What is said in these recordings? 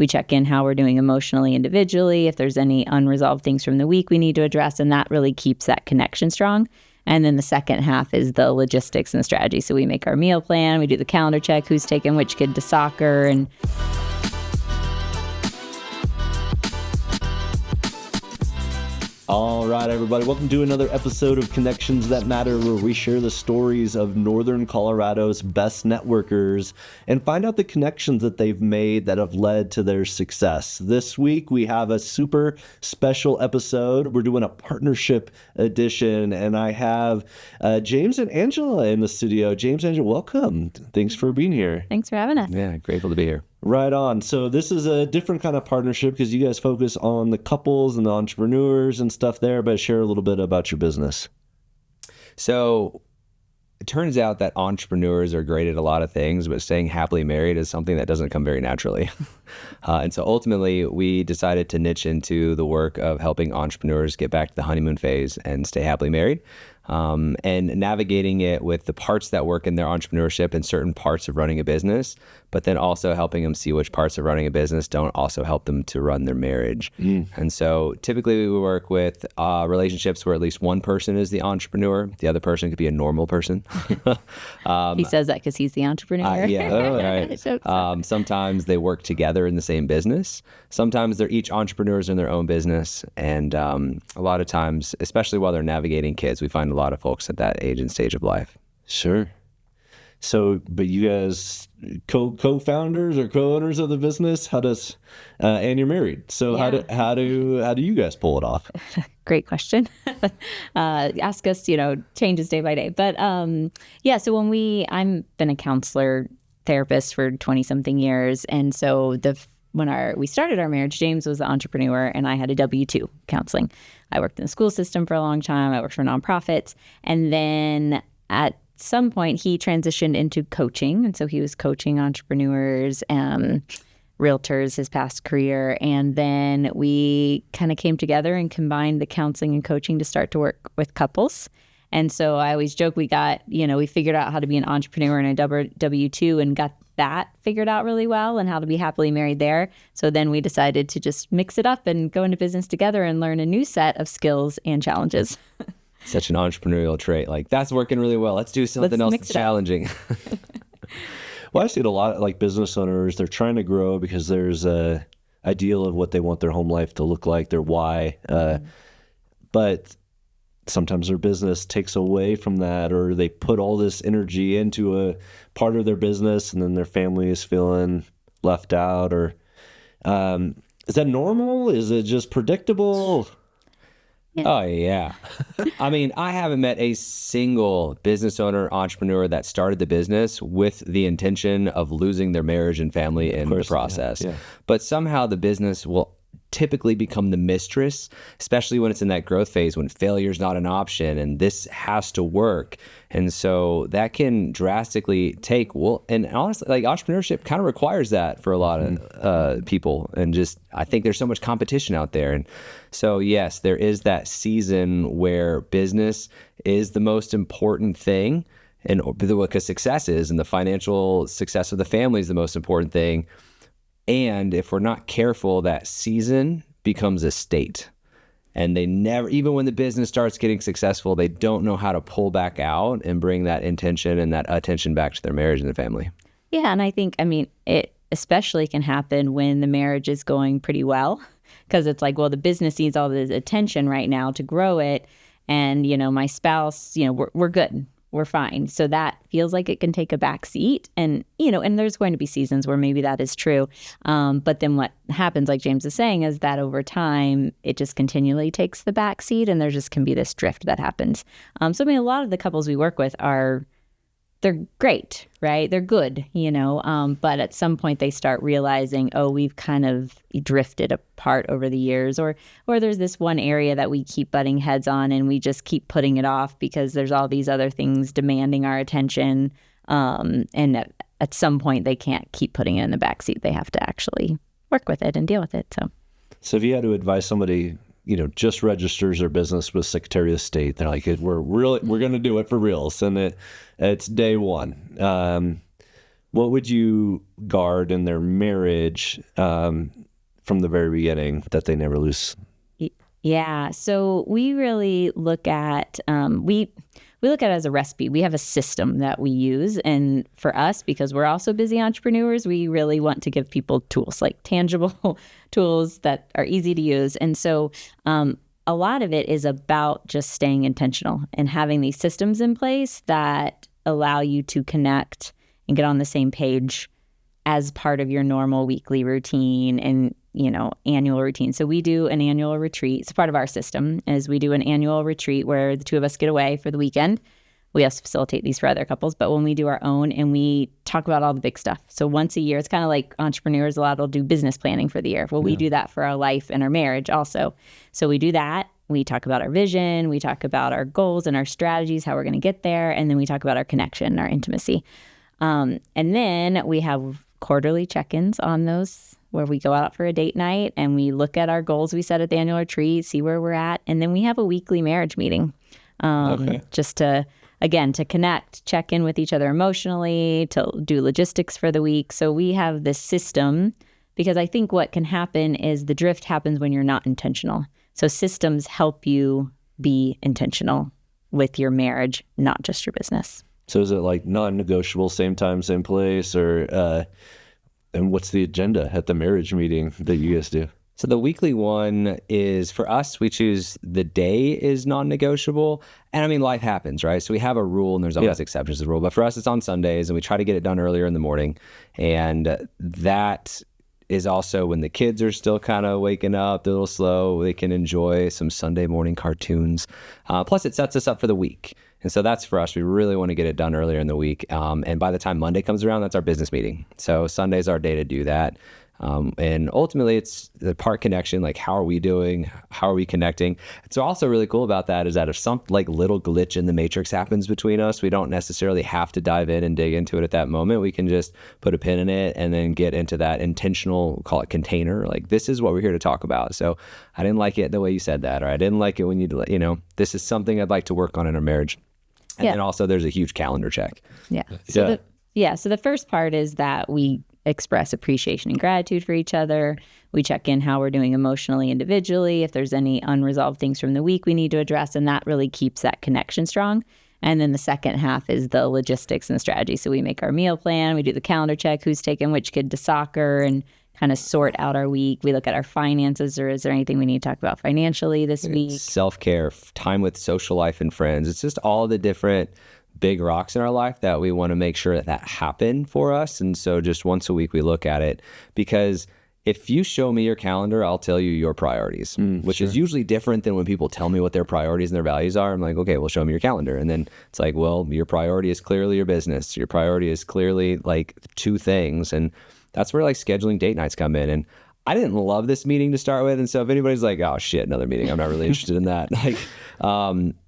We check in how we're doing emotionally, individually, if there's any unresolved things from the week we need to address, and that really keeps that connection strong. And then the second half is the logistics and strategy. So we make our meal plan, we do the calendar check, who's taking which kid to soccer, and all right, everybody. Welcome to another episode of Connections That Matter, where we share the stories of Northern Colorado's best networkers and find out the connections that they've made that have led to their success. This week, we have a super special episode. We're doing a partnership edition, and I have James and Angela in the studio. James, Angela, welcome. Thanks for being here. thanks for having us. Yeah, grateful to be here. Right on. So this is a different kind of partnership because you guys focus on the couples and the entrepreneurs and stuff there, but share a little bit about your business. So it turns out that entrepreneurs are great at a lot of things, but staying happily married is something that doesn't come very naturally. And so ultimately, we decided to niche into the work of helping entrepreneurs get back to the honeymoon phase and stay happily married. And navigating it with the parts that work in their entrepreneurship and certain parts of running a business, but then also helping them see which parts of running a business don't also help them to run their marriage. And so typically we work with relationships where at least one person is the entrepreneur. The other person could be a normal person. He says that because he's the entrepreneur. Right. Sometimes they work together in the same business. Sometimes they're each entrepreneurs in their own business. And a lot of times, especially while they're navigating kids, we find a lot of folks at that age and stage of life. Sure. So, but you guys co-founders or co-owners of the business? How does and you're married? So Yeah. how do you guys pull it off? Great question. Ask us, changes day by day. But so I've been a counselor therapist for 20 something years. And so when we started our marriage, James was the entrepreneur and I had a W-2 counseling. I worked in the school system for a long time. I worked for nonprofits. And then at some point he transitioned into coaching. And so he was coaching entrepreneurs and realtors his past career. And then we kind of came together and combined the counseling and coaching to start to work with couples. And so I always joke we figured out how to be an entrepreneur and a W-2 and got that figured out really well and how to be happily married there. So then we decided to just mix it up and go into business together and learn a new set of skills and challenges. Such an entrepreneurial trait. Like, that's working really well. Let's do something else that's challenging. Well, I see it a lot like business owners. They're trying to grow because there's a ideal of what they want their home life to look like, their why. But sometimes their business takes away from that, or they put all this energy into a part of their business and then their family is feeling left out. Or is that normal? Is it just predictable? Yeah. Oh, yeah. I mean, I haven't met a single business owner, entrepreneur that started the business with the intention of losing their marriage and family in the process. Yeah. But somehow the business will typically become the mistress, especially when it's in that growth phase, when failure is not an option and this has to work. And so that can drastically and honestly, like, entrepreneurship kind of requires that for a lot of people. And I think there's so much competition out there. And so, yes, there is that season where business is the most important thing, and because success is, and the financial success of the family is the most important thing. And if we're not careful, that season becomes a state. And they never, even when the business starts getting successful, they don't know how to pull back out and bring that intention and that attention back to their marriage and their family. Yeah, and I think, it especially can happen when the marriage is going pretty well, because it's like, well, the business needs all this attention right now to grow it. And, my spouse, we're good. We're fine. So that feels like it can take a back seat. And, and there's going to be seasons where maybe that is true. But then what happens, like James is saying, is that over time, it just continually takes the back seat and there just can be this drift that happens. So, a lot of the couples we work with they're great, right? They're good, but at some point they start realizing, oh, we've kind of drifted apart over the years, or there's this one area that we keep butting heads on and we just keep putting it off because there's all these other things demanding our attention. And at some point they can't keep putting it in the backseat. They have to actually work with it and deal with it. So if you had to advise somebody, just registers their business with Secretary of State, they're like, we're going to do it for reals, and it's day one. What would you guard in their marriage from the very beginning that they never lose? Yeah. So we really look at we look at it as a recipe. We have a system that we use. And for us, because we're also busy entrepreneurs, we really want to give people tools, like tangible tools that are easy to use. And so a lot of it is about just staying intentional and having these systems in place that allow you to connect and get on the same page as part of your normal weekly routine and, annual routine. So we do an annual retreat. So part of our system is we do an annual retreat where the two of us get away for the weekend. We also facilitate these for other couples, but when we do our own and we talk about all the big stuff. So once a year, it's kind of like entrepreneurs, a lot will do business planning for the year. Well, we do that for our life and our marriage also. So we do that. We talk about our vision. We talk about our goals and our strategies, how we're going to get there. And then we talk about our connection, our intimacy. And then we have quarterly check-ins on those where we go out for a date night and we look at our goals we set at the annual retreat, see where we're at. And then we have a weekly marriage meeting just to connect, check in with each other emotionally, to do logistics for the week. So we have this system because I think what can happen is the drift happens when you're not intentional. So systems help you be intentional with your marriage, not just your business. So is it like non-negotiable, same time, same place, or and what's the agenda at the marriage meeting that you guys do? So the weekly one is, for us, we choose the day is non-negotiable. And I mean, life happens, right? So we have a rule and there's always exceptions to the rule. But for us, it's on Sundays and we try to get it done earlier in the morning. And that is also when the kids are still kind of waking up, they're a little slow. They can enjoy some Sunday morning cartoons. Plus, it sets us up for the week. And so that's for us. We really want to get it done earlier in the week. And by the time Monday comes around, that's our business meeting. So Sunday's our day to do that. And ultimately, it's the part connection, like how are we doing? How are we connecting? What's also really cool about that is that if some like little glitch in the matrix happens between us, we don't necessarily have to dive in and dig into it at that moment. We can just put a pin in it and then get into that intentional, call it container. Like, this is what we're here to talk about. So I didn't like it the way you said that, or I didn't like it when this is something I'd like to work on in our marriage. And then also there's a huge calendar check. Yeah. So the first part is that we express appreciation and gratitude for each other. We check in how we're doing emotionally, individually, if there's any unresolved things from the week we need to address, and that really keeps that connection strong. And then the second half is the logistics and strategy. So we make our meal plan, we do the calendar check, who's taking which kid to soccer, and kind of sort out our week. We look at our finances, or is there anything we need to talk about financially this week? Self-care, time with social life and friends. It's just all the different big rocks in our life that we want to make sure that happen for us. And so just once a week we look at it, because if you show me your calendar, I'll tell you your priorities, which is usually different than when people tell me what their priorities and their values are. I'm like, okay, well, show me your calendar. And then it's like, well, your priority is clearly your business. Your priority is clearly like two things. And that's where like scheduling date nights come in. And I didn't love this meeting to start with. And so if anybody's like, oh shit, another meeting, I'm not really interested in that. Like,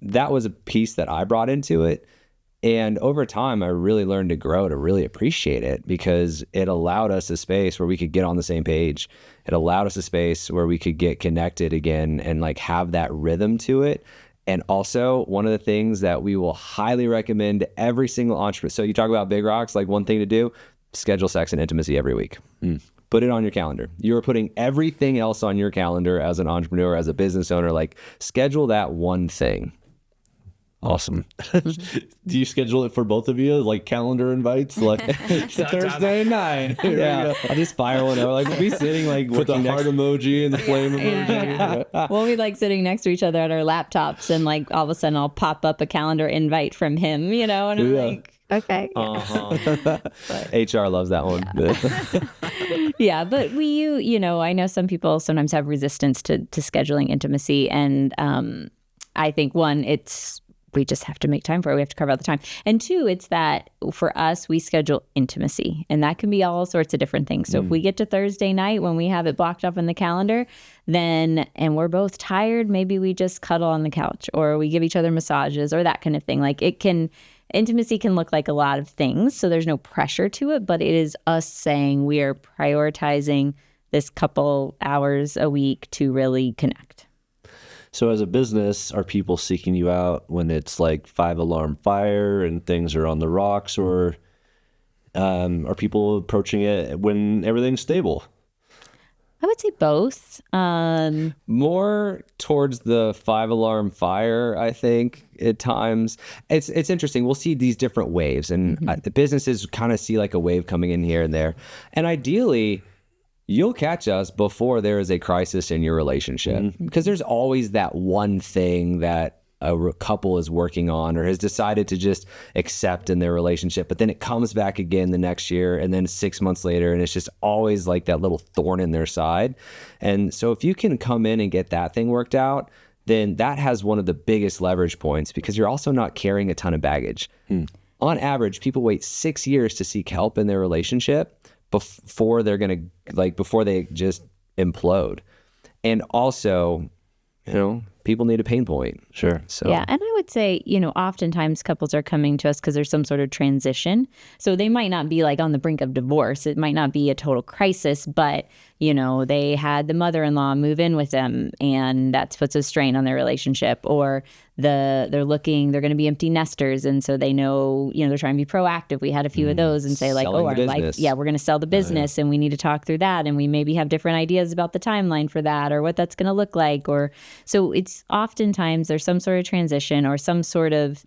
that was a piece that I brought into it. And over time, I really learned to grow, to really appreciate it, because it allowed us a space where we could get on the same page. It allowed us a space where we could get connected again and like have that rhythm to it. And also, one of the things that we will highly recommend to every single entrepreneur. So you talk about big rocks, like one thing to do, schedule sex and intimacy every week. Put it on your calendar. You're putting everything else on your calendar as an entrepreneur, as a business owner, like schedule that one thing. Awesome. Do you schedule it for both of you, like calendar invites, like Thursday night? Yeah, I just fire one over. Like we'll be sitting like with the heart emoji and the flame emoji. We'll be like sitting next to each other at our laptops, and like all of a sudden I'll pop up a calendar invite from him, and I'm like, okay. HR loves that one. Yeah, but I know some people sometimes have resistance to scheduling intimacy, and I think one, we just have to make time for it. We have to carve out the time. And two, it's that for us, we schedule intimacy, and that can be all sorts of different things. So if we get to Thursday night when we have it blocked off in the calendar, and we're both tired, maybe we just cuddle on the couch, or we give each other massages, or that kind of thing. Like intimacy can look like a lot of things. So there's no pressure to it, but it is us saying we are prioritizing this couple hours a week to really connect. So as a business, are people seeking you out when it's like 5-alarm fire and things are on the rocks, or Are people approaching it when everything's stable? I would say both. More towards the 5-alarm fire, I think, at times. It's interesting. We'll see these different waves, and the businesses kind of see like a wave coming in here and there. And ideally, you'll catch us before there is a crisis in your relationship, because there's always that one thing that a couple is working on or has decided to just accept in their relationship, but then it comes back again the next year and then 6 months later, and it's just always like that little thorn in their side. And so if you can come in and get that thing worked out, then that has one of the biggest leverage points, because you're also not carrying a ton of baggage. On average, people wait 6 years to seek help in their relationship before they're going to, before they just implode. And also, people need a pain point. Sure. So yeah, and I would say, oftentimes couples are coming to us because there's some sort of transition. So they might not be like on the brink of divorce. It might not be a total crisis, but they had the mother-in-law move in with them, and that puts a strain on their relationship. Or they're going to be empty nesters, and so they know, they're trying to be proactive. We had a few of those, and say like, our life, we're going to sell the business, and we need to talk through that, and we maybe have different ideas about the timeline for that, or what that's going to look like. Or so it's oftentimes there's some sort of transition or some sort of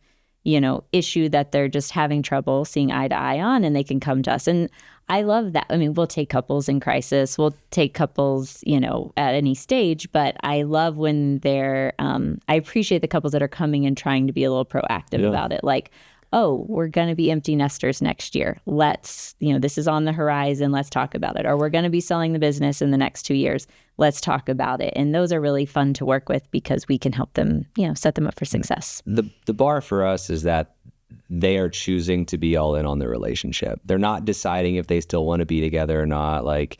issue that they're just having trouble seeing eye to eye on, and they can come to us. And I love that. I mean, we'll take couples in crisis. We'll take couples, at any stage. But I love when they're, I appreciate the couples that are coming and trying to be a little proactive about it. Like, oh, we're going to be empty nesters next year. Let's, this is on the horizon. Let's talk about it. Or we're going to be selling the business in the next 2 years. Let's talk about it. And those are really fun to work with, because we can help them, set them up for success. The bar for us is that they are choosing to be all in on the relationship. They're not deciding if they still want to be together or not. Like,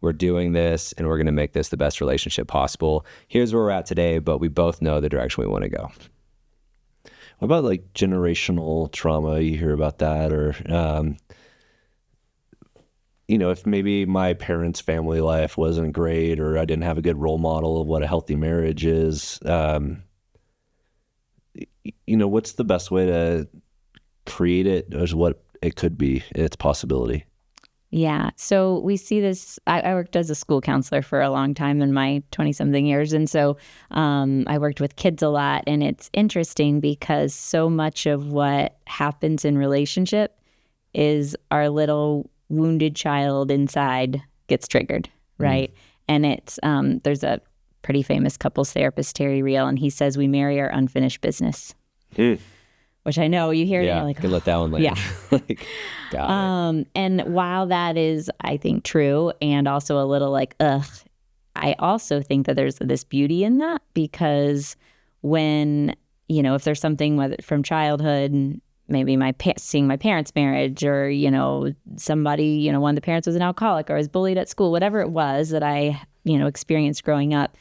we're doing this and we're going to make this the best relationship possible. Here's where we're at today, but we both know the direction we want to go. What about like generational trauma? You hear about that? Or, if maybe my parents' family life wasn't great, or I didn't have a good role model of what a healthy marriage is, what's the best way to create it as what it could be, its possibility? Yeah. So we see this. I worked as a school counselor for a long time in my 20-something years. And so I worked with kids a lot. And it's interesting because so much of what happens in relationship is our little wounded child inside gets triggered, right? And it's there's a pretty famous couples therapist, Terry Real, and he says we marry our unfinished business. Which I know you hear it and you're like, can let that one land. Yeah. Got it. And while that is, I think, true, and also a little like, I also think that there's this beauty in that, because when, if there's something whether from childhood, maybe seeing my parents' marriage, or, somebody, one of the parents was an alcoholic or was bullied at school, whatever it was that I, experienced growing up,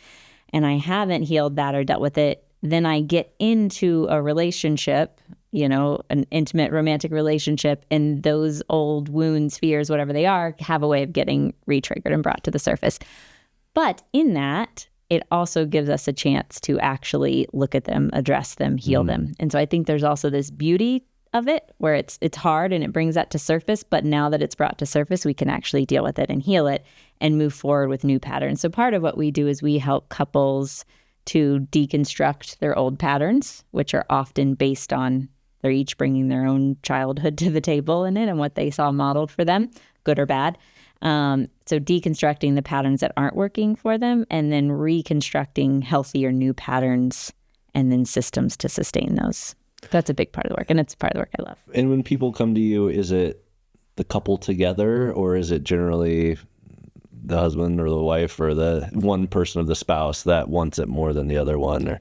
and I haven't healed that or dealt with it, then I get into a relationship, an intimate romantic relationship, and those old wounds, fears, whatever they are, have a way of getting re-triggered and brought to the surface. But in that, it also gives us a chance to actually look at them, address them, heal them. And so I think there's also this beauty of it where it's hard and it brings that to surface, but now that it's brought to surface, we can actually deal with it and heal it and move forward with new patterns. So part of what we do is we help couples to deconstruct their old patterns, which are often based on they're each bringing their own childhood to the table in it and what they saw modeled for them, good or bad. So deconstructing the patterns that aren't working for them, and then reconstructing healthier new patterns and then systems to sustain those. That's a big part of the work, and it's part of the work I love. And when people come to you, is it the couple together, or is it generally the husband or the wife or the one person of the spouse that wants it more than the other one? Or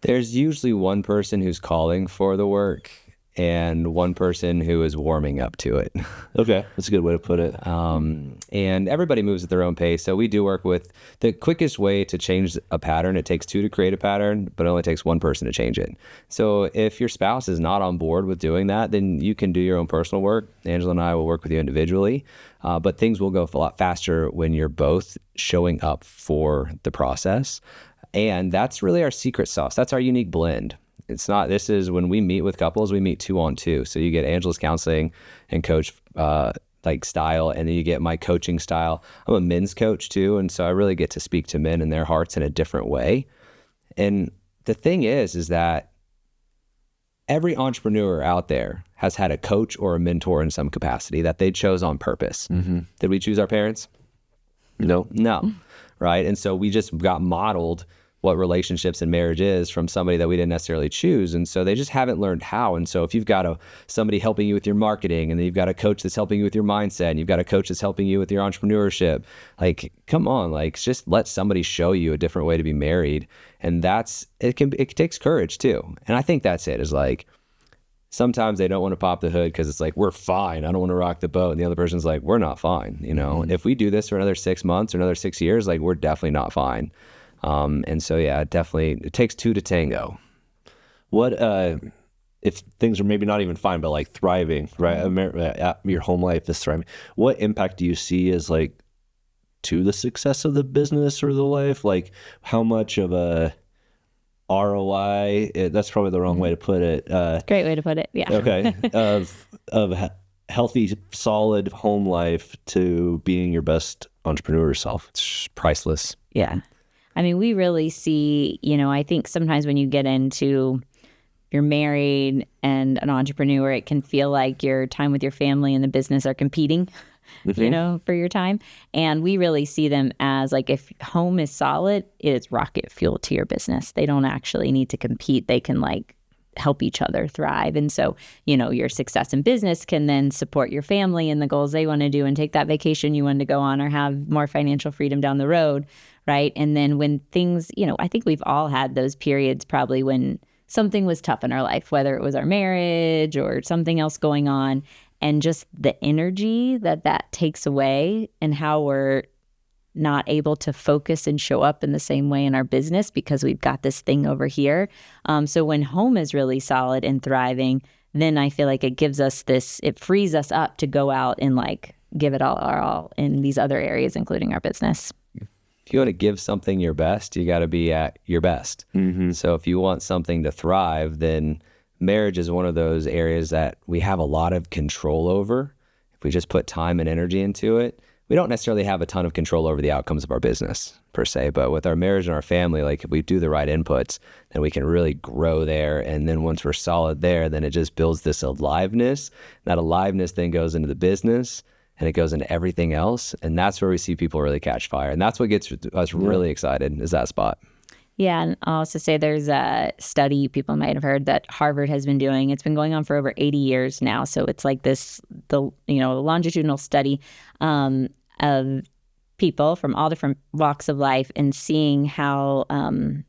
there's usually one person who's calling for the work and one person who is warming up to it. Okay, that's a good way to put it. And everybody moves at their own pace. So we do work with the quickest way to change a pattern. It takes two to create a pattern, but it only takes one person to change it. So if your spouse is not on board with doing that, then you can do your own personal work. Angela and I will work with you individually. But things will go a lot faster when you're both showing up for the process. And that's really our secret sauce. That's our unique blend. It's not, this is when we meet with couples, we meet 2-on-2. So you get Angela's counseling and coach like style, and then you get my coaching style. I'm a men's coach too. And so I really get to speak to men and their hearts in a different way. And the thing is that every entrepreneur out there has had a coach or a mentor in some capacity that they chose on purpose. Mm-hmm. Did we choose our parents? No. Right. And so we just got modeled what relationships and marriage is from somebody that we didn't necessarily choose. And so they just haven't learned how. And so if you've got somebody helping you with your marketing, and then you've got a coach that's helping you with your mindset, and you've got a coach that's helping you with your entrepreneurship, like, come on, like, just let somebody show you a different way to be married. And it takes courage too. And I think that's it, is like, sometimes they don't want to pop the hood because it's like, we're fine, I don't want to rock the boat. And the other person's like, we're not fine. You know, mm-hmm. If we do this for another 6 months or another 6 years, like, we're definitely not fine. And so, yeah, definitely it takes two to tango. What, if things are maybe not even fine, but like thriving, right? Your home life is thriving. What impact do you see as like to the success of the business or the life? Like, how much of a ROI, that's probably the wrong way to put it. Great way to put it. Yeah. Okay. of healthy, solid home life to being your best entrepreneur self. It's priceless. Yeah. I mean, we really see, I think sometimes when you get into, you're married and an entrepreneur, it can feel like your time with your family and the business are competing, mm-hmm. For your time. And we really see them as like, if home is solid, it is rocket fuel to your business. They don't actually need to compete. They can like help each other thrive. And so, your success in business can then support your family and the goals they want to do and take that vacation you want to go on or have more financial freedom down the road. Right. And then when things, I think we've all had those periods probably when something was tough in our life, whether it was our marriage or something else going on, and just the energy that takes away and how we're not able to focus and show up in the same way in our business because we've got this thing over here. So when home is really solid and thriving, then I feel like it gives us it frees us up to go out and like give it our all in these other areas, including our business. If you want to give something your best, you got to be at your best. Mm-hmm. So if you want something to thrive, then marriage is one of those areas that we have a lot of control over. If we just put time and energy into it, we don't necessarily have a ton of control over the outcomes of our business per se, but with our marriage and our family, like if we do the right inputs, then we can really grow there. And then once we're solid there, then it just builds this aliveness. That aliveness then goes into the business, and it goes into everything else. And that's where we see people really catch fire. And that's what gets us really excited, is that spot. Yeah. And I'll also say there's a study people might have heard that Harvard has been doing. It's been going on for over 80 years now. So it's like the longitudinal study of people from all different walks of life and seeing how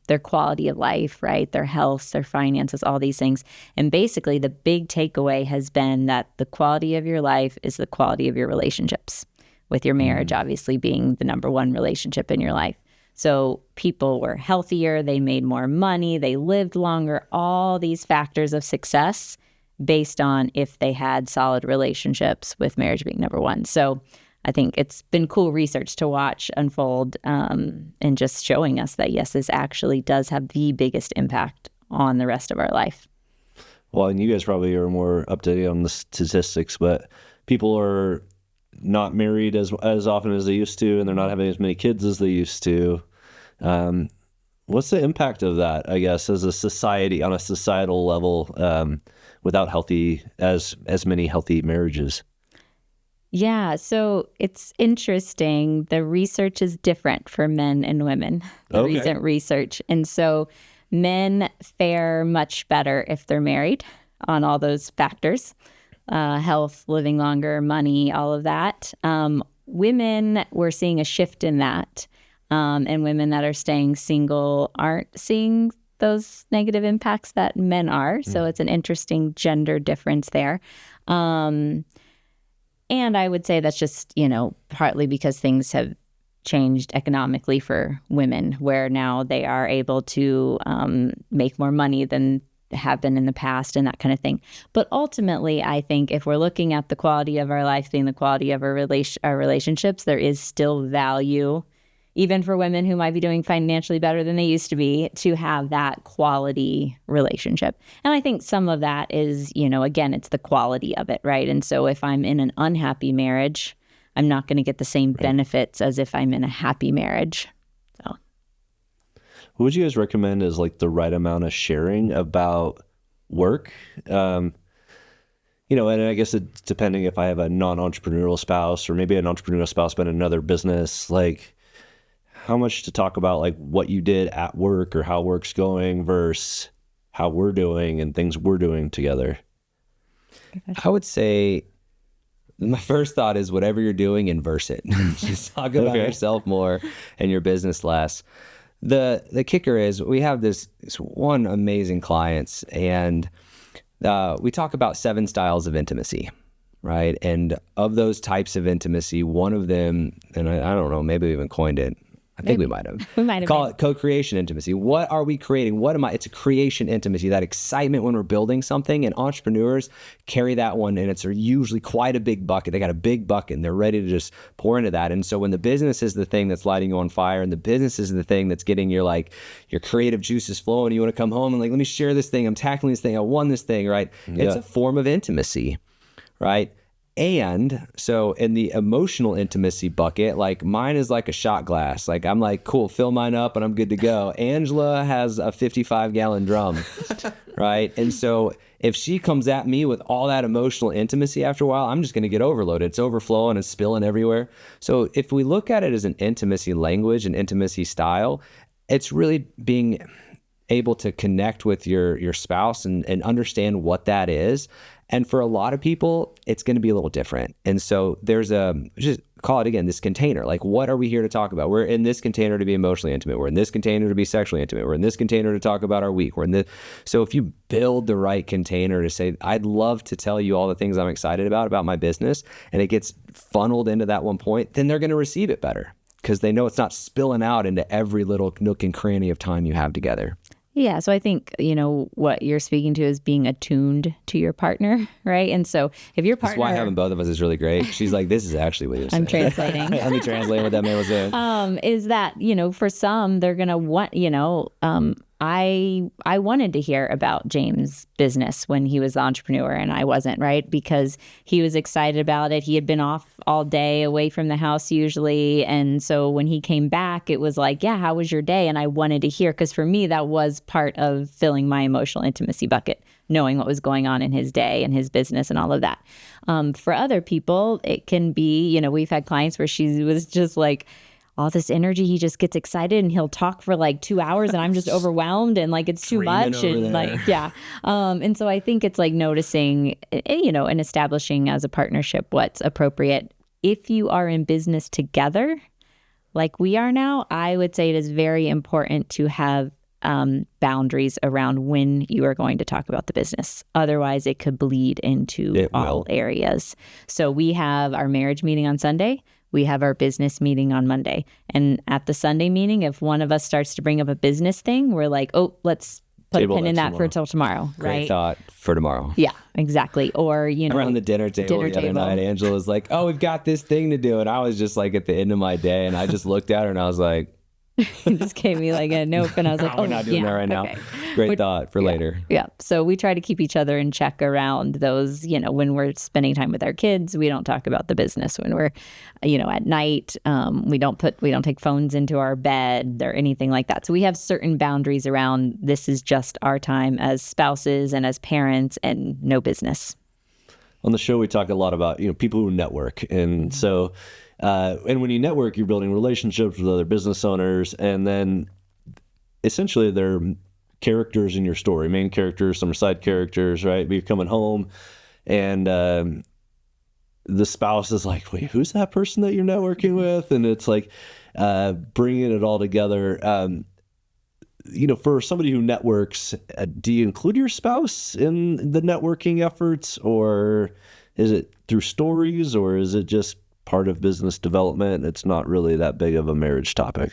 their quality of life, right, their health, their finances, all these things. And basically the big takeaway has been that the quality of your life is the quality of your relationships, with your marriage obviously being the number one relationship in your life. So people were healthier, they made more money, they lived longer, all these factors of success based on if they had solid relationships, with marriage being number one. So I think it's been cool research to watch unfold and just showing us that, yes, this actually does have the biggest impact on the rest of our life. Well, and you guys probably are more up to date on the statistics, but people are not married as often as they used to, and they're not having as many kids as they used to. What's the impact of that, I guess, as a society, on a societal level, without as many healthy marriages? Yeah, so it's interesting. The research is different for men and women, the recent research. And so men fare much better if they're married on all those factors, health, living longer, money, all of that. Women, we're seeing a shift in that. And women that are staying single aren't seeing those negative impacts that men are. So it's an interesting gender difference there. And I would say that's just, partly because things have changed economically for women, where now they are able to make more money than have been in the past and that kind of thing. But ultimately, I think if we're looking at the quality of our life being the quality of our relationships, there is still value even for women who might be doing financially better than they used to be, to have that quality relationship. And I think some of that is, again, it's the quality of it, right? And so if I'm in an unhappy marriage, I'm not going to get the same benefits as if I'm in a happy marriage. So, what would you guys recommend as like the right amount of sharing about work? And I guess it's depending if I have a non-entrepreneurial spouse or maybe an entrepreneurial spouse but another business, like how much to talk about like what you did at work or how work's going versus how we're doing and things we're doing together. I would say my first thought is whatever you're doing, inverse it. Just talk about yourself more and your business less. The kicker is we have this one amazing clients, and we talk about 7 styles of intimacy, right? And of those types of intimacy, one of them, and I don't know, maybe we even coined it. I think we might have. We might have. Call it co-creation intimacy. What are we creating? It's a creation intimacy, that excitement when we're building something, and entrepreneurs carry that one, and it's usually quite a big bucket. They got a big bucket and they're ready to just pour into that. And so when the business is the thing that's lighting you on fire, and the business is the thing that's getting your creative juices flowing, you want to come home and let me share this thing. I'm tackling this thing. I won this thing, right? Yeah. It's a form of intimacy, right? And so in the emotional intimacy bucket, mine is like a shot glass. I'm like, cool, fill mine up and I'm good to go. Angela has a 55-gallon drum, right? And so if she comes at me with all that emotional intimacy after a while, I'm just going to get overloaded. It's overflowing, it's spilling everywhere. So if we look at it as an intimacy language, an intimacy style, it's really being able to connect with your spouse and understand what that is. And for a lot of people, it's going to be a little different. And so there's just call it again, this container. What are we here to talk about? We're in this container to be emotionally intimate. We're in this container to be sexually intimate. We're in this container to talk about our week. So if you build the right container to say, I'd love to tell you all the things I'm excited about my business, and it gets funneled into that one point, then they're going to receive it better because they know it's not spilling out into every little nook and cranny of time you have together. Yeah. So I think, what you're speaking to is being attuned to your partner, right? And so if your partner... That's why having both of us is really great. She's like, this is actually what you're saying. I'm translating. Let me translate what that man was saying. Is that, for some, they're going to want, I wanted to hear about James' business when he was the entrepreneur and I wasn't, right? Because he was excited about it. He had been off all day away from the house usually. And so when he came back, it was like, yeah, how was your day? And I wanted to hear, because for me, that was part of filling my emotional intimacy bucket, knowing what was going on in his day and his business and all of that. For other people, it can be, we've had clients where she was just like, all this energy, he just gets excited and he'll talk for 2 hours and I'm just overwhelmed and it's too much. And yeah. And so I think it's noticing, and establishing as a partnership what's appropriate. If you are in business together, like we are now, I would say it is very important to have boundaries around when you are going to talk about the business. Otherwise, it could bleed into all areas. So we have our marriage meeting on Sunday. We have our business meeting on Monday. And at the Sunday meeting, if one of us starts to bring up a business thing, we're like, oh, let's put a pin in that for till tomorrow. Great thought for tomorrow. Yeah, exactly. Or, around the dinner table the other night, Angela was like, oh, we've got this thing to do. And I was just at the end of my day and I just looked at her and I was like, He just gave me a nope, and I was like, we're not doing that right now. Great thought for later. Yeah. So we try to keep each other in check around those, when we're spending time with our kids, we don't talk about the business. When we're, at night, we don't take phones into our bed or anything like that. So we have certain boundaries around this is just our time as spouses and as parents and no business. On the show, we talk a lot about, people who network. And so, and when you network, you're building relationships with other business owners, and then essentially they're characters in your story, main characters, some are side characters, right? But you're coming home and the spouse is like, wait, who's that person that you're networking with? And it's bringing it all together. For somebody who networks, do you include your spouse in the networking efforts, or is it through stories, or is it just part of business development? It's not really that big of a marriage topic.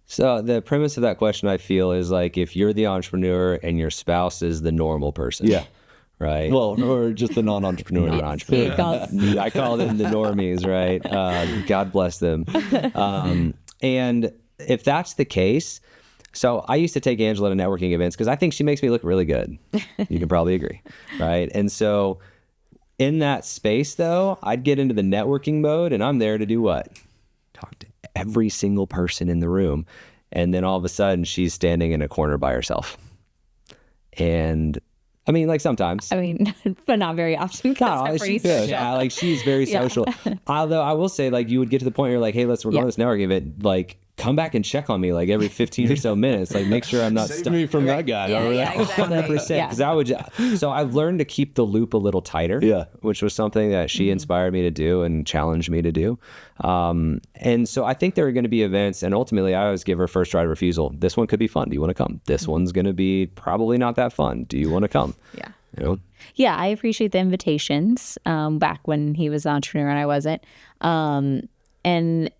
So the premise of that question, I feel, is if you're the entrepreneur and your spouse is the normal person. Yeah. Right. Well, or just the non-entrepreneur. I call them the normies, right? God bless them. And if that's the case, so I used to take Angela to networking events because I think she makes me look really good. You can probably agree, right? And so in that space, though, I'd get into the networking mode, and I'm there to do what? Talk to every single person in the room. And then all of a sudden, she's standing in a corner by herself. And I mean, like sometimes. I mean, but not very often. No, she's good. Yeah, like she's very social. Although I will say, like, you would get to the point where you're like, hey, we're going to this networking event. Like, come back and check on me like every 15 or so minutes. Like, make sure I'm not Save me from that guy. Exactly. 100%. Because I would. So I've learned to keep the loop a little tighter. Yeah, which was something that she inspired me to do and challenged me to do. And so I think there are going to be events, and ultimately I always give her first right of refusal. This one could be fun. Do you want to come? This one's going to be probably not that fun. Do you want to come? Yeah. You know? Yeah, I appreciate the invitations back when he was an entrepreneur and I wasn't. And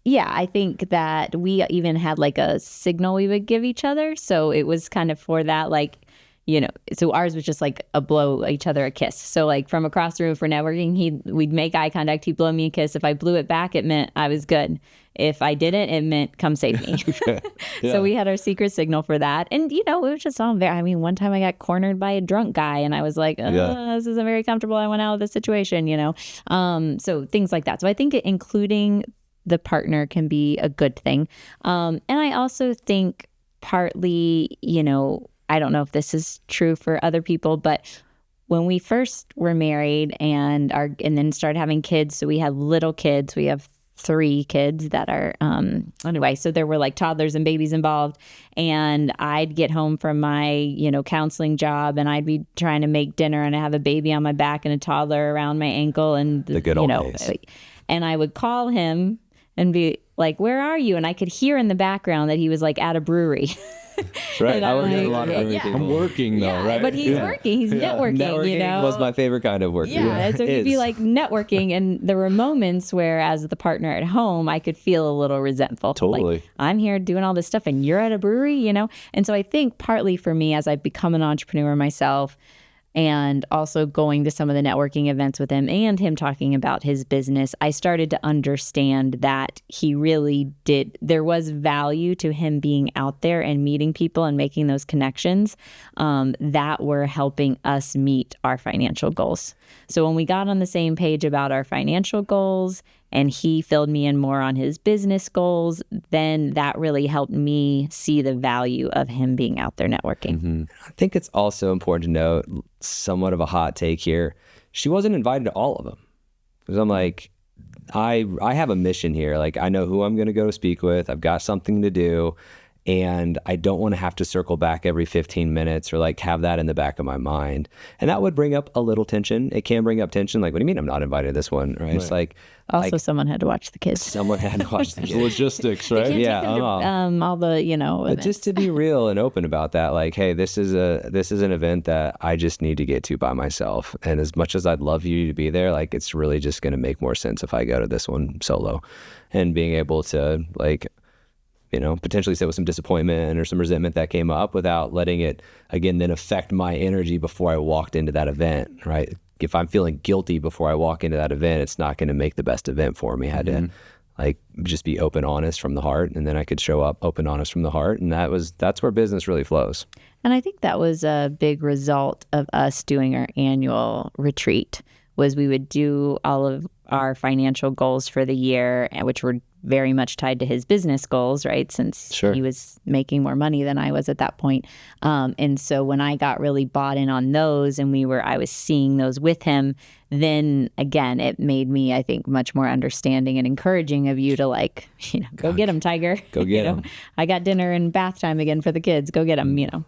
yeah, I think that we even had like a signal we would give each other. So it was kind of for that, like, you know, so ours was just like a blow each other a kiss. So like from across the room for networking, we'd make eye contact, he'd blow me a kiss. If I blew it back, it meant I was good. If I didn't, it meant come save me. So we had our secret signal for that. And, you know, it was just all very, I mean, one time I got cornered by a drunk guy and I was like, this isn't very comfortable. I went out of the situation, you know? So things like that. So I think including the partner can be a good thing. And I also think partly, you know, I don't know if this is true for other people, but when we first were married and then started having kids, so we had little kids, we have 3 kids that are, anyway, so there were like toddlers and babies involved, and I'd get home from my, you know, counseling job and I'd be trying to make dinner and I have a baby on my back and a toddler around my ankle and, the good old days. And I would call him and be like, where are you? And I could hear in the background that he was like at a brewery. Right. I work with a lot of brewery people. I'm working though, right? But he's working. He's networking, you know? Was my favorite kind of work. Yeah. So he'd be like networking. And there were moments where as the partner at home, I could feel a little resentful. Totally. Like, I'm here doing all this stuff and you're at a brewery, you know? And so I think partly for me, as I've become an entrepreneur myself, and also going to some of the networking events with him and him talking about his business, I started to understand that he really did. There was value to him being out there and meeting people and making those connections that were helping us meet our financial goals. So when we got on the same page about our financial goals and he filled me in more on his business goals, then that really helped me see the value of him being out there networking. Mm-hmm. I think it's also important to note, somewhat of a hot take here, she wasn't invited to all of them. Because I'm like, I have a mission here. Like, I know who I'm going to go speak with. I've got something to do. And I don't want to have to circle back every 15 minutes or like have that in the back of my mind. And that would bring up a little tension. It can bring up tension. Like, what do you mean I'm not invited to this one? Right? It's like, also someone had to watch the kids. Someone had to watch the kids. Logistics, right? Yeah. All the, you know. But just to be real and open about that, like, hey, this is an event that I just need to get to by myself. And as much as I'd love you to be there, like, it's really just going to make more sense if I go to this one solo. And being able to, like, you know, potentially sit with some disappointment or some resentment that came up without letting it, again, then affect my energy before I walked into that event, right? If I'm feeling guilty before I walk into that event, it's not going to make the best event for me. I had to, like, just be open, honest from the heart, and then I could show up open, honest from the heart, and that's where business really flows. And I think that was a big result of us doing our annual retreat, was we would do all of our financial goals for the year, which were very much tied to his business goals, right? Since he was making more money than I was at that point. And so when I got really bought in on those and I was seeing those with him, then again, it made me, I think, much more understanding and encouraging of you to, like, you know, go get him, Tiger. Go get him. I got dinner and bath time again for the kids. Go get him, you know.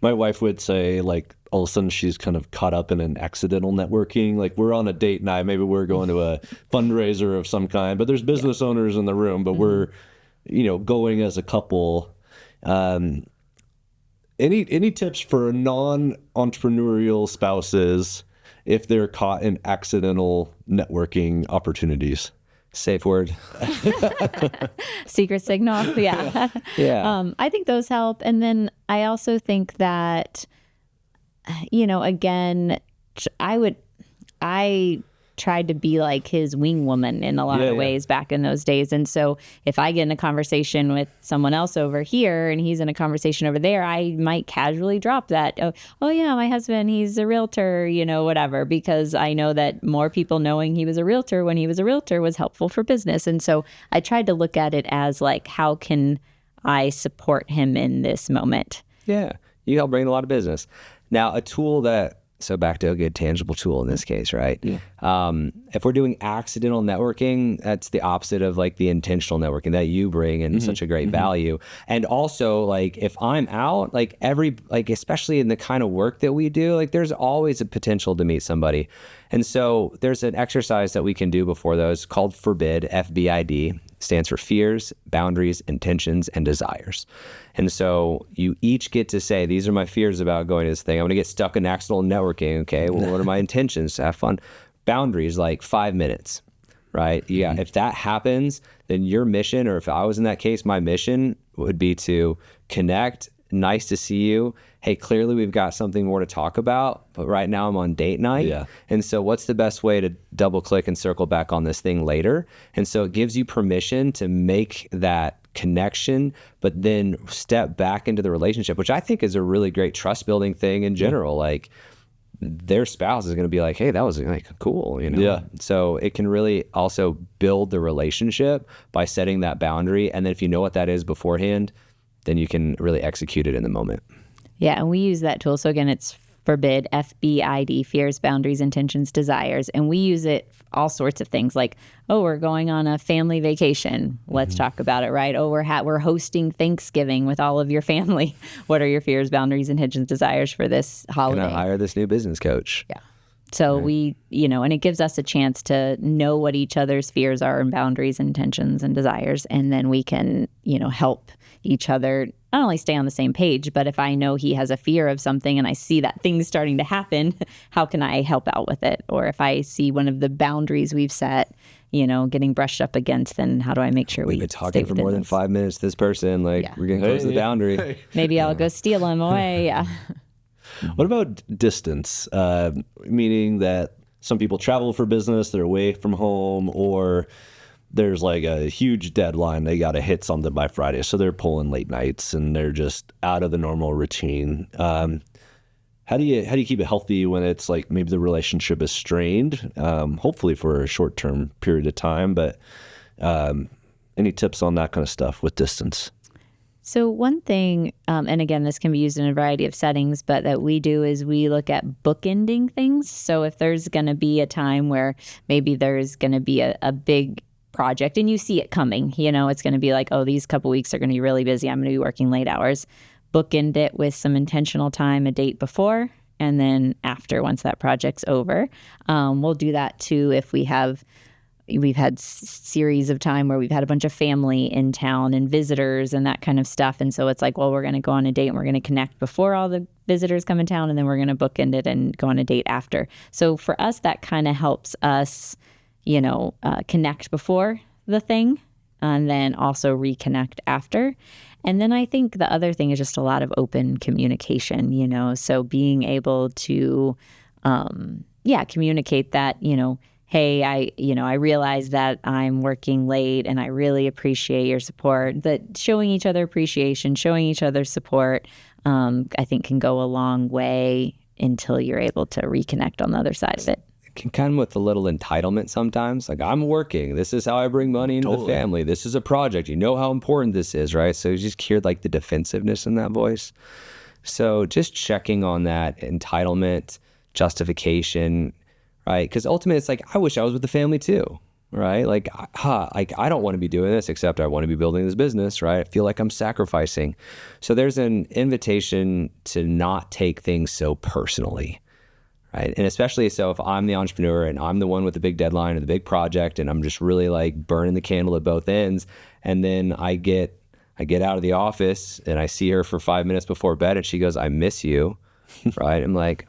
My wife would say, like, all of a sudden she's kind of caught up in an accidental networking. Like, we're on a date night, maybe we're going to a fundraiser of some kind, but there's business owners in the room, but we're, you know, going as a couple. Any tips for non-entrepreneurial spouses if they're caught in accidental networking opportunities? Safe word. Secret signal. Yeah. Yeah. I think those help. And then I also think that, you know, again, I tried to be like his wing woman in a lot of ways back in those days. And so if I get in a conversation with someone else over here and he's in a conversation over there, I might casually drop that. Oh yeah, my husband, he's a realtor, whatever, because I know that more people knowing he was a realtor when he was a realtor was helpful for business. And so I tried to look at it as like, how can I support him in this moment? Yeah, you help bring a lot of business. Now, a tool so back to a good tangible tool in this case, right? Yeah. If we're doing accidental networking, that's the opposite of like the intentional networking that you bring in such a great value. And also like if I'm out, like especially in the kind of work that we do, like there's always a potential to meet somebody. And so there's an exercise that we can do before those called FORBID, FBID, stands for fears, boundaries, intentions, and desires. And so you each get to say, these are my fears about going to this thing. I'm going to get stuck in accidental networking. Okay, well, what are my intentions? Have fun. Boundaries, like 5 minutes, right? Yeah, if that happens, then your mission, or if I was in that case, my mission would be to connect. Nice to see you. Hey, clearly we've got something more to talk about, but right now I'm on date night. Yeah. And so what's the best way to double click and circle back on this thing later? And so it gives you permission to make that connection, but then step back into the relationship, which I think is a really great trust building thing in general. Like their spouse is going to be like, hey, that was like cool, Yeah. So it can really also build the relationship by setting that boundary. And then if you know what that is beforehand, then you can really execute it in the moment. Yeah, and we use that tool. So again, it's FORBID, FBID, fears, boundaries, intentions, desires. And we use it for all sorts of things like, oh, we're going on a family vacation. Let's talk about it, right? Oh, we're hosting Thanksgiving with all of your family. What are your fears, boundaries, intentions, desires for this holiday? Can I hire this new business coach? Yeah. So we, and it gives us a chance to know what each other's fears are and boundaries, intentions, and desires. And then we can, help each other not only stay on the same page, but if I know he has a fear of something and I see that thing's starting to happen, how can I help out with it? Or if I see one of the boundaries we've set, getting brushed up against, then how do I make sure we've been talking for more than 5 minutes to this person? Like we're getting close to the boundary. Maybe I'll go steal him away. Yeah. What about distance? Meaning that some people travel for business, they're away from home, or there's like a huge deadline. They got to hit something by Friday. So they're pulling late nights and they're just out of the normal routine. How do you keep it healthy when it's like maybe the relationship is strained, hopefully for a short-term period of time, but any tips on that kind of stuff with distance? So one thing, and again, this can be used in a variety of settings, but that we do is we look at bookending things. So if there's going to be a time where maybe there's going to be a big project and you see it coming, it's going to be like, oh, these couple weeks are going to be really busy. I'm going to be working late hours. Bookend it with some intentional time, a date before, and then after, once that project's over. We'll do that too if we've had series of time where we've had a bunch of family in town and visitors and that kind of stuff. And so it's like, well, we're going to go on a date and we're going to connect before all the visitors come in town, and then we're going to bookend it and go on a date after. So for us, that kind of helps us, connect before the thing and then also reconnect after. And then I think the other thing is just a lot of open communication, so being able to, communicate that, hey, I realize that I'm working late and I really appreciate your support. That showing each other appreciation, showing each other support, I think can go a long way until you're able to reconnect on the other side of it. It can come with a little entitlement sometimes. Like, I'm working. This is how I bring money into the family. This is a project. You know how important this is, right? So you just hear like the defensiveness in that voice. So just checking on that entitlement, justification, right? Because ultimately it's like, I wish I was with the family too, right? Like, I don't want to be doing this, except I want to be building this business, right? I feel like I'm sacrificing. So there's an invitation to not take things so personally, right? And especially so if I'm the entrepreneur and I'm the one with the big deadline or the big project and I'm just really like burning the candle at both ends, and then I get out of the office and I see her for 5 minutes before bed and she goes, I miss you, right? I'm like,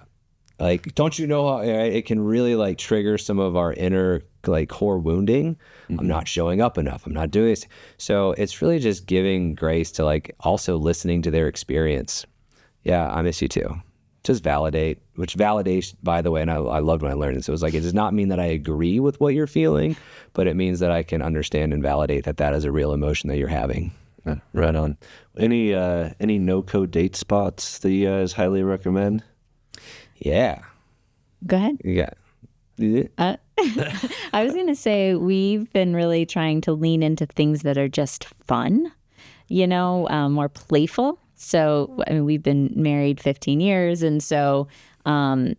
don't you know how it can really like trigger some of our inner like core wounding? Mm-hmm. I'm not showing up enough. I'm not doing this. So it's really just giving grace to like also listening to their experience. Yeah, I miss you too. just validate, which validation, by the way, and I loved when I learned this. It was like, it does not mean that I agree with what you're feeling, but it means that I can understand and validate that is a real emotion that you're having. Right on. Any no-code date spots that you guys highly recommend? Yeah. Go ahead. Yeah. I was going to say we've been really trying to lean into things that are just fun, more playful. So, I mean, we've been married 15 years. And so, and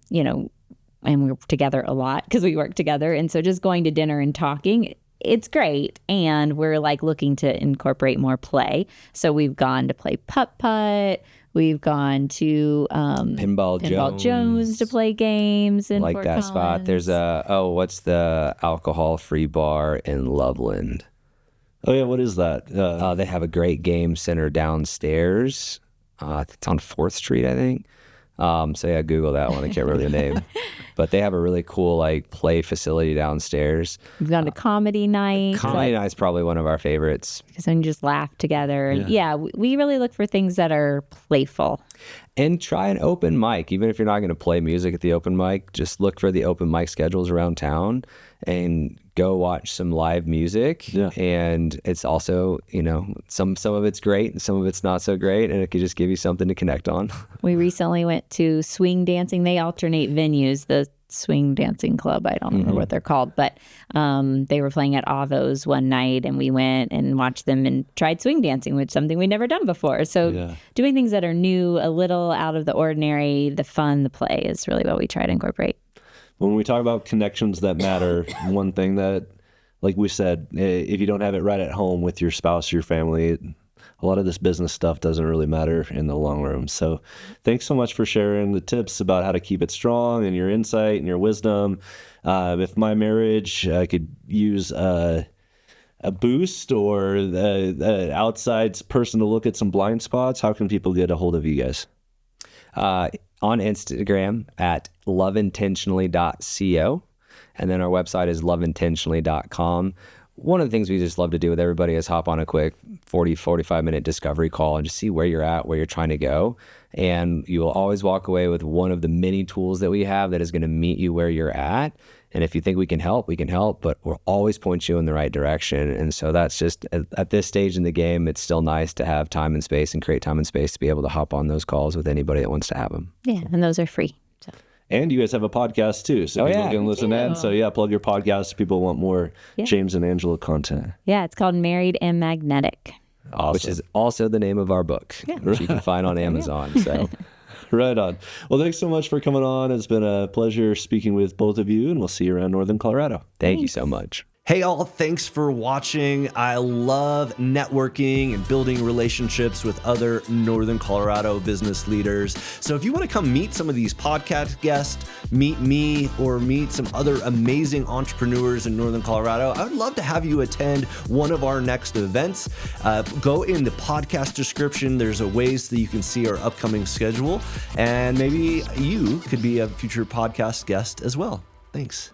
we're together a lot because we work together. And so just going to dinner and talking, it's great. And we're like looking to incorporate more play. So we've gone to play putt-putt. We've gone to Pinball Jones to play games. In like Fort that Collins. spot. There's what's the alcohol-free bar in Loveland? Oh, yeah. What is that? They have a great game center downstairs. It's on 4th Street, I think. So yeah, Google that one. I can't remember the name. But they have a really cool like play facility downstairs. We've gone to comedy night. Comedy night's probably one of our favorites. Because then you just laugh together. And we really look for things that are playful. And try an open mic. Even if you're not going to play music at the open mic, just look for the open mic schedules around town and go watch some live music. Yeah. And it's also, some of it's great and some of it's not so great. And it could just give you something to connect on. We recently went to swing dancing. They alternate venues, the swing dancing club. I don't remember what they're called, but they were playing at Avo's one night and we went and watched them and tried swing dancing, which is something we'd never done before. So doing things that are new, a little out of the ordinary, the fun, the play is really what we try to incorporate. When we talk about connections that matter, one thing that, like we said, if you don't have it right at home with your spouse, your family, a lot of this business stuff doesn't really matter in the long run. So thanks so much for sharing the tips about how to keep it strong and your insight and your wisdom. If my marriage could use a boost or the outside person to look at some blind spots, how can people get a hold of you guys? On Instagram at loveintentionally.co. And then our website is loveintentionally.com. One of the things we just love to do with everybody is hop on a quick 45 minute discovery call and just see where you're at, where you're trying to go. And you will always walk away with one of the many tools that we have that is going to meet you where you're at. And if you think we can help, but we'll always point you in the right direction. And so that's just, at this stage in the game, it's still nice to have time and space and create time and space to be able to hop on those calls with anybody that wants to have them. Yeah, and those are free. So. And you guys have a podcast too, so people can listen in. So plug your podcast if people want more James and Angela content. Yeah, it's called Married and Magnetic. Awesome. Which is also the name of our book, which you can find on Amazon. So. Right on. Well, thanks so much for coming on. It's been a pleasure speaking with both of you, and we'll see you around Northern Colorado. Thank you so much. Hey all, thanks for watching. I love networking and building relationships with other Northern Colorado business leaders. So if you want to come meet some of these podcast guests, meet me, or meet some other amazing entrepreneurs in Northern Colorado, I would love to have you attend one of our next events. Go in the podcast description. There's a ways that you can see our upcoming schedule, and maybe you could be a future podcast guest as well. Thanks.